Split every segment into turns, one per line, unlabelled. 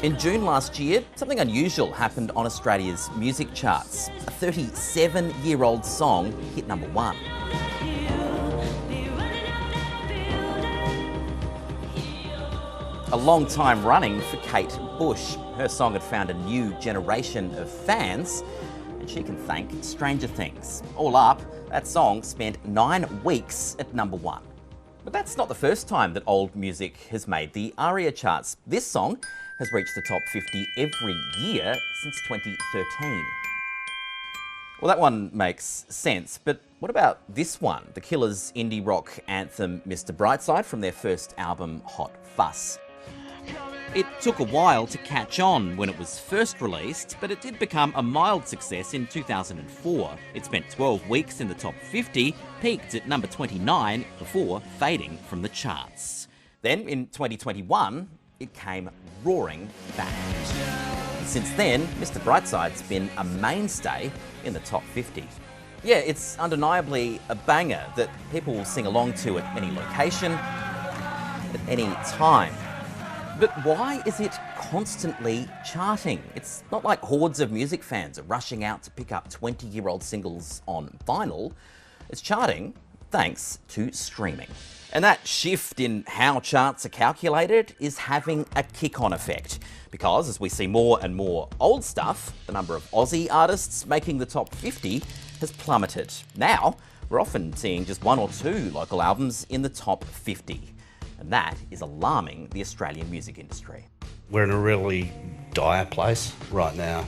In June last year, something unusual happened on Australia's music charts. A 37-year-old song hit number one. A long time running for Kate Bush. Her song had found a new generation of fans, and she can thank Stranger Things. All up, that song spent 9 weeks at number one. But that's not the first time that old music has made the ARIA charts. This song has reached the top 50 every year since 2013. Well, that one makes sense, but what about this one? The Killers' indie rock anthem Mr. Brightside from their first album Hot Fuss. It took a while to catch on when it was first released, but it did become a mild success in 2004. It spent 12 weeks in the top 50, peaked at number 29 before fading from the charts. Then in 2021, it came roaring back. And since then, Mr. Brightside's been a mainstay in the top 50. Yeah, it's undeniably a banger that people will sing along to at any location, at any time. But why is it constantly charting? It's not like hordes of music fans are rushing out to pick up 20-year-old singles on vinyl. It's charting thanks to streaming. And that shift in how charts are calculated is having a kick-on effect. Because as we see more and more old stuff, the number of Aussie artists making the top 50 has plummeted. Now, we're often seeing just 1 or 2 local albums in the top 50. And that is alarming the Australian music industry.
We're in a really dire place right now,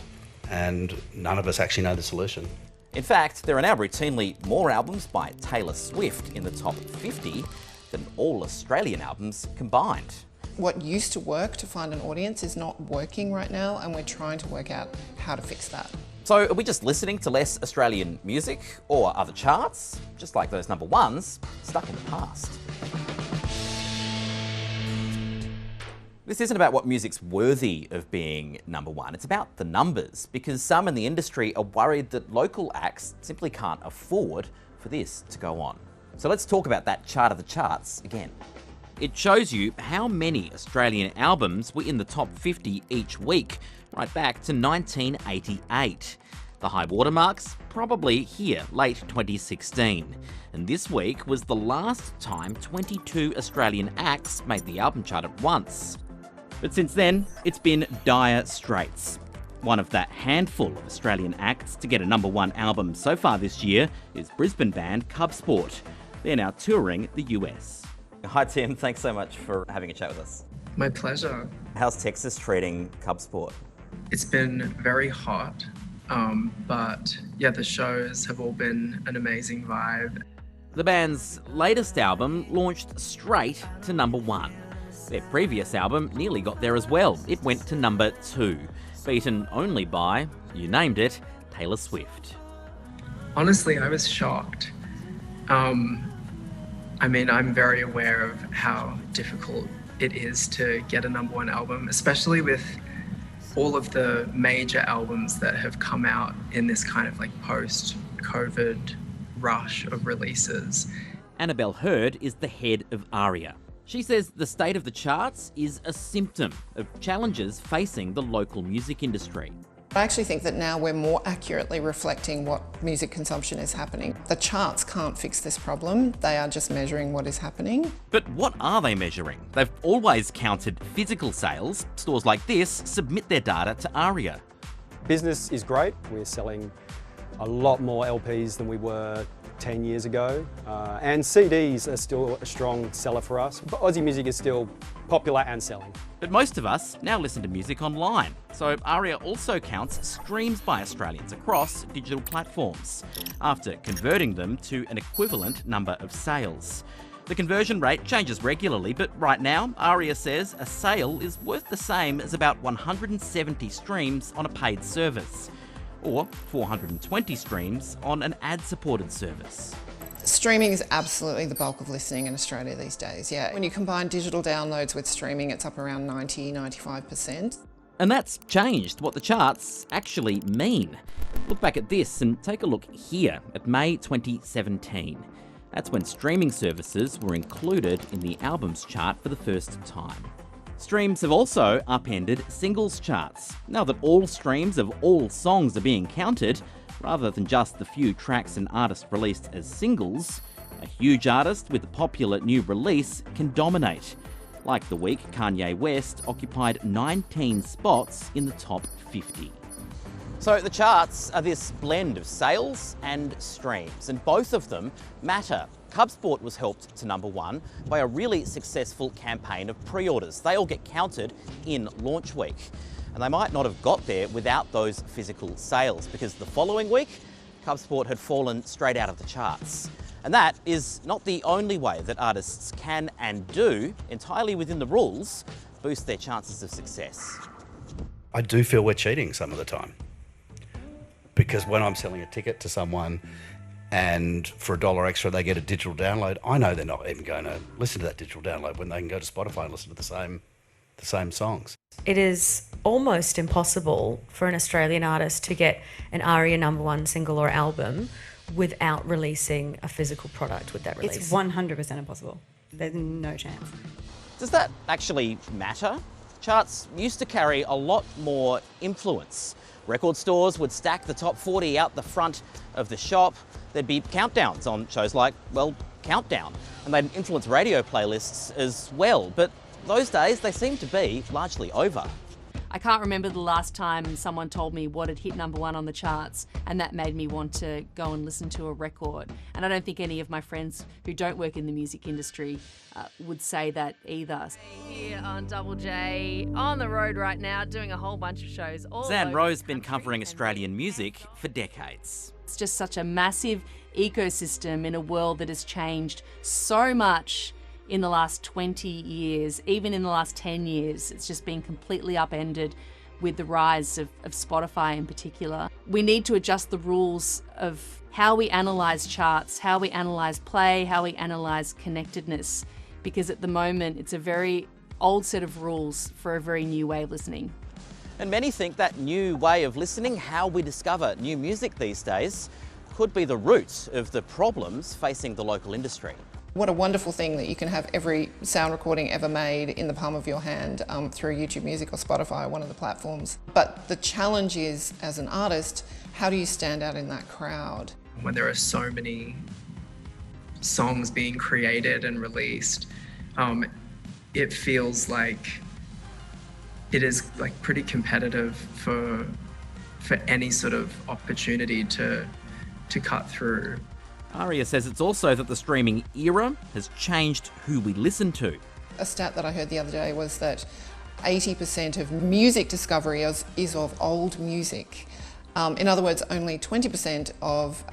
and none of us actually know the solution.
In fact, there are now routinely more albums by Taylor Swift in the top 50 than all Australian albums combined.
What used to work to find an audience is not working right now, and we're trying to work out how to fix that.
So are we just listening to less Australian music or other charts, just like those number ones, stuck in the past? This isn't about what music's worthy of being number one, it's about the numbers, because some in the industry are worried that local acts simply can't afford for this to go on. So let's talk about that chart of the charts again. It shows you how many Australian albums were in the top 50 each week, right back to 1988. The high watermarks probably here, late 2016. And this week was the last time 22 Australian acts made the album chart at once. But since then, it's been dire straits. One of that handful of Australian acts to get a number one album so far this year is Brisbane band Correspondent. They're now touring the US. Hi Tim, thanks so much for having a chat with us.
My pleasure.
How's Texas treating Correspondent?
It's been very hot, but yeah, the shows have all been an amazing vibe.
The band's latest album launched straight to number one. Their previous album nearly got there as well. It went to number 2, beaten only by, you named it, Taylor Swift.
Honestly, I was shocked. I mean, I'm very aware of how difficult it is to get a number one album, especially with all of the major albums that have come out in this kind of like post-COVID rush of releases.
Annabelle Hurd is the head of ARIA. She says the state of the charts is a symptom of challenges facing the local music industry.
I actually think that now we're more accurately reflecting what music consumption is happening. The charts can't fix this problem, they are just measuring what is happening.
But what are they measuring? They've always counted physical sales. Stores like this submit their data to ARIA.
Business is great. We're selling a lot more LPs than we were 10 years ago, and CDs are still a strong seller for us, but Aussie music is still popular and selling.
But most of us now listen to music online, so ARIA also counts streams by Australians across digital platforms, after converting them to an equivalent number of sales. The conversion rate changes regularly, but right now, ARIA says a sale is worth the same as about 170 streams on a paid service, or 420 streams on an ad-supported service.
Streaming is absolutely the bulk of listening in Australia these days, yeah. When you combine digital downloads with streaming, it's up around 90–95%.
And that's changed what the charts actually mean. Look back at this and take a look here at May 2017. That's when streaming services were included in the albums chart for the first time. Streams have also upended singles charts. Now that all streams of all songs are being counted, rather than just the few tracks an artist released as singles, a huge artist with a popular new release can dominate. Like the week, Kanye West occupied 19 spots in the top 50. So the charts are this blend of sales and streams, and both of them matter. Cub Sport was helped to #1 by a really successful campaign of pre-orders. They all get counted in launch week. And they might not have got there without those physical sales, because the following week, Cub Sport had fallen straight out of the charts. And that is not the only way that artists can and do, entirely within the rules, boost their chances of success.
I do feel we're cheating some of the time. Because when I'm selling a ticket to someone and for $1 extra they get a digital download, I know they're not even going to listen to that digital download when they can go to Spotify and listen to the same songs.
It is almost impossible for an Australian artist to get an ARIA #1 single or album without releasing a physical product with that release.
It's 100% impossible. There's no chance.
Does that actually matter? Charts used to carry a lot more influence. Record stores would stack the top 40 out the front of the shop. There'd be countdowns on shows like, well, Countdown. And they'd influence radio playlists as well. But those days, they seem to be largely over.
I can't remember the last time someone told me what had hit #1 on the charts, and that made me want to go and listen to a record. And I don't think any of my friends who don't work in the music industry would say that either. Here on Double J, on the road right now, doing a whole bunch of shows.
Zan Rowe's been covering Australian music for decades.
It's just such a massive ecosystem in a world that has changed so much in the last 20 years, even in the last 10 years. It's just been completely upended with the rise of Spotify in particular. We need to adjust the rules of how we analyse charts, how we analyse play, how we analyse connectedness, because at the moment it's a very old set of rules for a very new way of listening.
And many think that new way of listening, how we discover new music these days, could be the root of the problems facing the local industry.
What a wonderful thing that you can have every sound recording ever made in the palm of your hand through YouTube Music or Spotify, one of the platforms. But the challenge is, as an artist, how do you stand out in that crowd?
When there are so many songs being created and released, it feels like it is like pretty competitive for any sort of opportunity to cut through.
Aria says it's also that the streaming era has changed who we listen to.
A stat that I heard the other day was that 80% of music discovery is of old music. In other words, only 20% of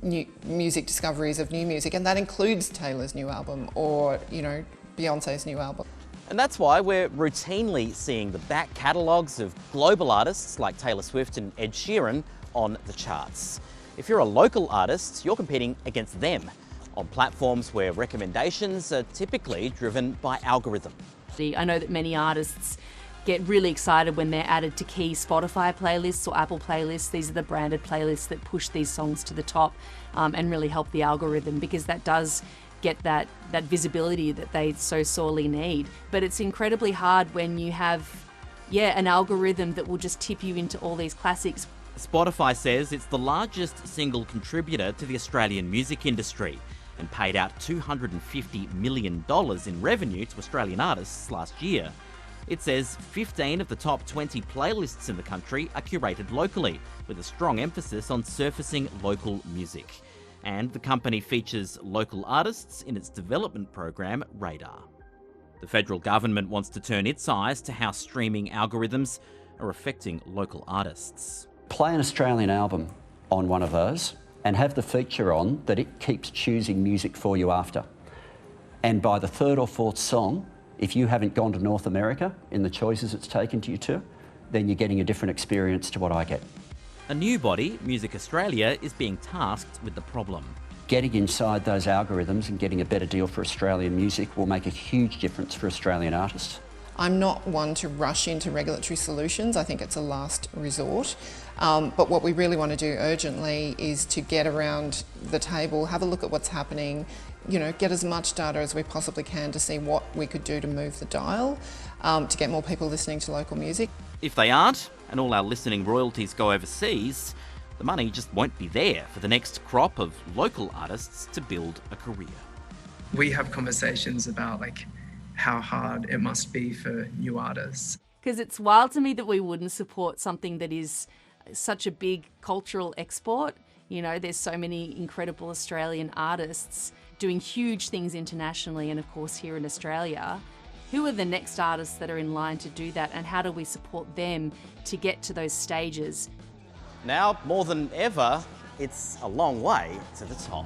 new music discoveries of new music, and that includes Taylor's new album or, Beyonce's new album.
And that's why we're routinely seeing the back catalogues of global artists like Taylor Swift and Ed Sheeran on the charts. If you're a local artist, you're competing against them on platforms where recommendations are typically driven by algorithm.
I know that many artists get really excited when they're added to key Spotify playlists or Apple playlists. These are the branded playlists that push these songs to the top and really help the algorithm, because that does get that visibility that they so sorely need. But it's incredibly hard when you have, an algorithm that will just tip you into all these classics.
Spotify says it's the largest single contributor to the Australian music industry and paid out $250 million in revenue to Australian artists last year. It says 15 of the top 20 playlists in the country are curated locally, with a strong emphasis on surfacing local music. And the company features local artists in its development program, Radar. The federal government wants to turn its eyes to how streaming algorithms are affecting local artists.
Play an Australian album on one of those and have the feature on that it keeps choosing music for you after. And by the third or fourth song, if you haven't gone to North America in the choices it's taken to you to, then you're getting a different experience to what I get.
A new body, Music Australia, is being tasked with the problem.
Getting inside those algorithms and getting a better deal for Australian music will make a huge difference for Australian artists.
I'm not one to rush into regulatory solutions. I think it's a last resort. But what we really want to do urgently is to get around the table, have a look at what's happening, you know, get as much data as we possibly can to see what we could do to move the dial, to get more people listening to local music.
If they aren't, and all our listening royalties go overseas, the money just won't be there for the next crop of local artists to build a career.
We have conversations about like how hard it must be for new artists.
Because it's wild to me that we wouldn't support something that is such a big cultural export. You know, there's so many incredible Australian artists doing huge things internationally and of course here in Australia. Who are the next artists that are in line to do that, and how do we support them to get to those stages?
Now, more than ever, it's a long way to the top.